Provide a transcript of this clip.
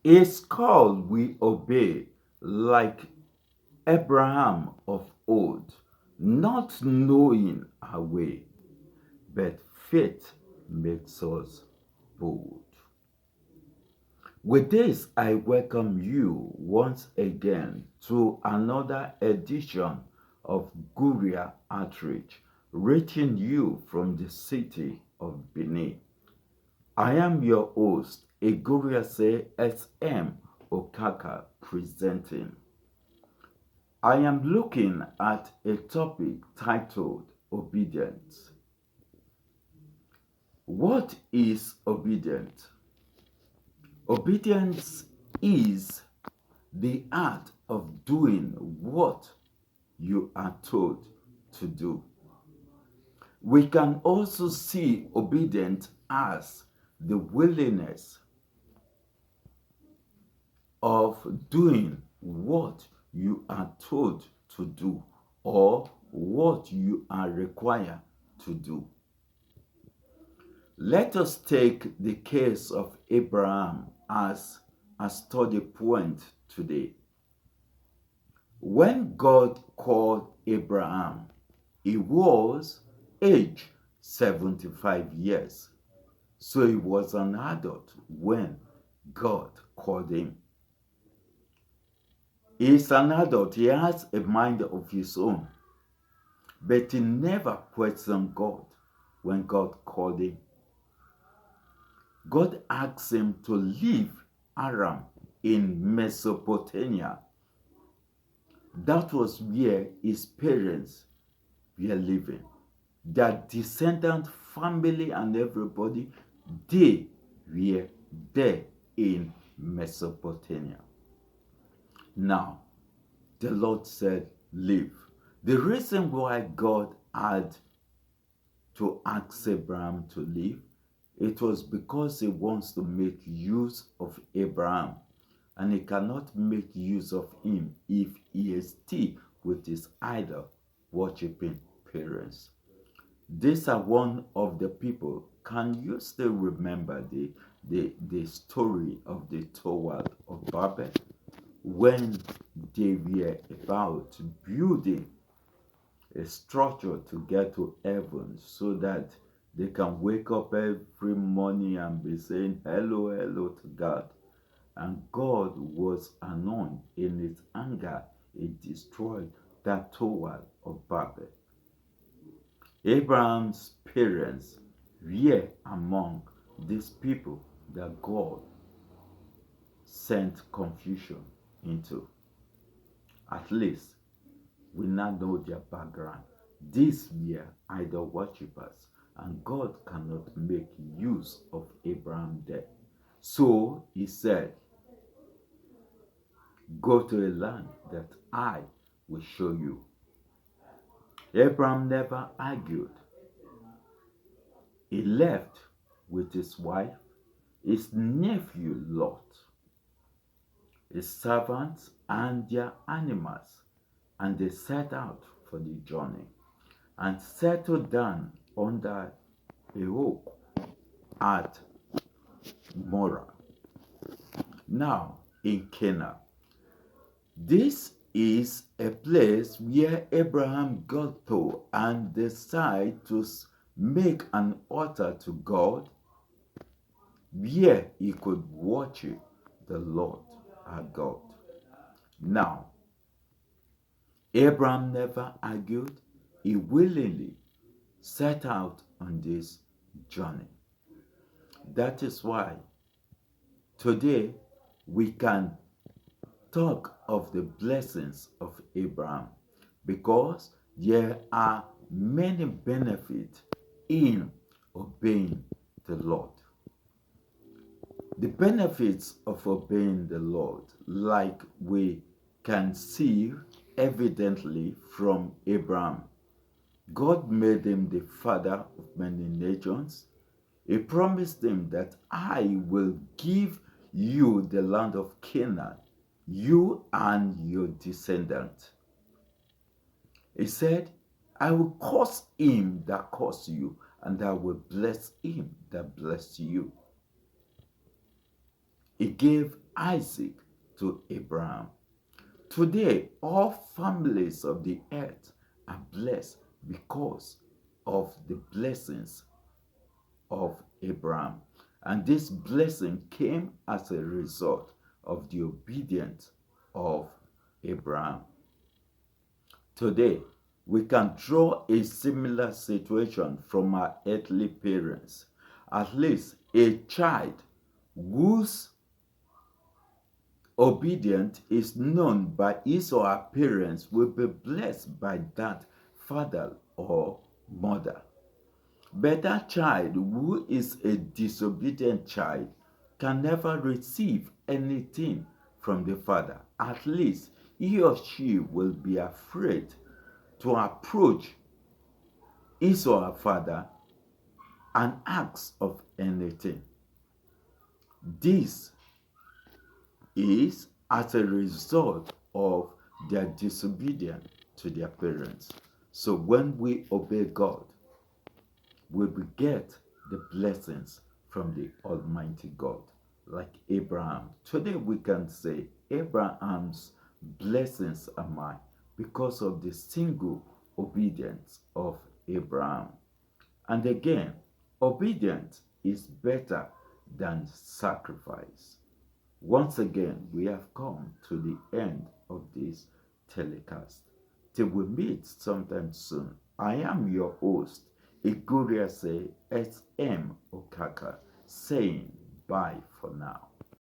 His call we obey, like Abraham of old, not knowing our way, but faith makes us bold. With this, I welcome you once again to another edition of Guria Outreach, reaching you from the city of Benin. I am your host, Eguriase S.M. Okaka, presenting. I am looking at a topic titled Obedience. What is obedience? Obedience is the art of doing what you are told to do. We can also see obedience as the willingness of doing what you are told to do or what you are required to do. Let us take the case of Abraham as a study point today. When God called Abraham, he was age 75 years. So he was an adult when God called him. He is an adult, he has a mind of his own, but he never questioned God when God called him. God asked him to leave Aram in Mesopotamia. That was where his parents were living. Their descendant family and everybody, they were there in Mesopotamia. Now, the Lord said, leave. The reason why God had to ask Abraham to leave, it was because he wants to make use of Abraham. And he cannot make use of him if he is still with his idol worshipping parents. These are one of the people. Can you still remember the story of the Tower of Babel? When they were about building a structure to get to heaven so that they can wake up every morning and be saying hello, hello to God. And God was annoyed in his anger. He destroyed that Tower of Babel. Abraham's parents were among these people that God sent confusion into. At least we now know their background. These were idol worshippers, and God cannot make use of Abraham there. So he said, go to a land that I will show you. Abraham never argued. He left with his wife, his nephew Lot, his servants, and their animals, and they set out for the journey and settled down under a oak at Morah, now in Canaan. This is a place where Abraham got to and decided to make an altar to God where he could worship the Lord our God. Now, Abraham never argued. He willingly set out on this journey. That is why today we can talk of the blessings of Abraham, because there are many benefits in obeying the Lord. The benefits of obeying the Lord, like we can see evidently from Abraham. God made him the father of many nations. He promised him that I will give you the land of Canaan, you and your descendant. He said, I will curse him that curse you, and I will bless him that bless you. He gave Isaac to Abraham. Today, all families of the earth are blessed because of the blessings of Abraham. And this blessing came as a result of the obedience of Abraham. Today, we can draw a similar situation from our earthly parents. At least a child whose obedience is known by his or her parents will be blessed by that father or mother. But that child who is a disobedient child can never receive anything from the father. At least he or she will be afraid to approach his or her father and ask of anything. This is as a result of their disobedience to their parents. So when we obey God, we will get the blessings from the Almighty God, like Abraham. Today we can say Abraham's blessings are mine because of the single obedience of Abraham. And again, obedience is better than sacrifice. Once again, we have come to the end of this telecast. Till we meet sometime soon, I am your host, Eguriase S.M. Okaka, saying bye for now.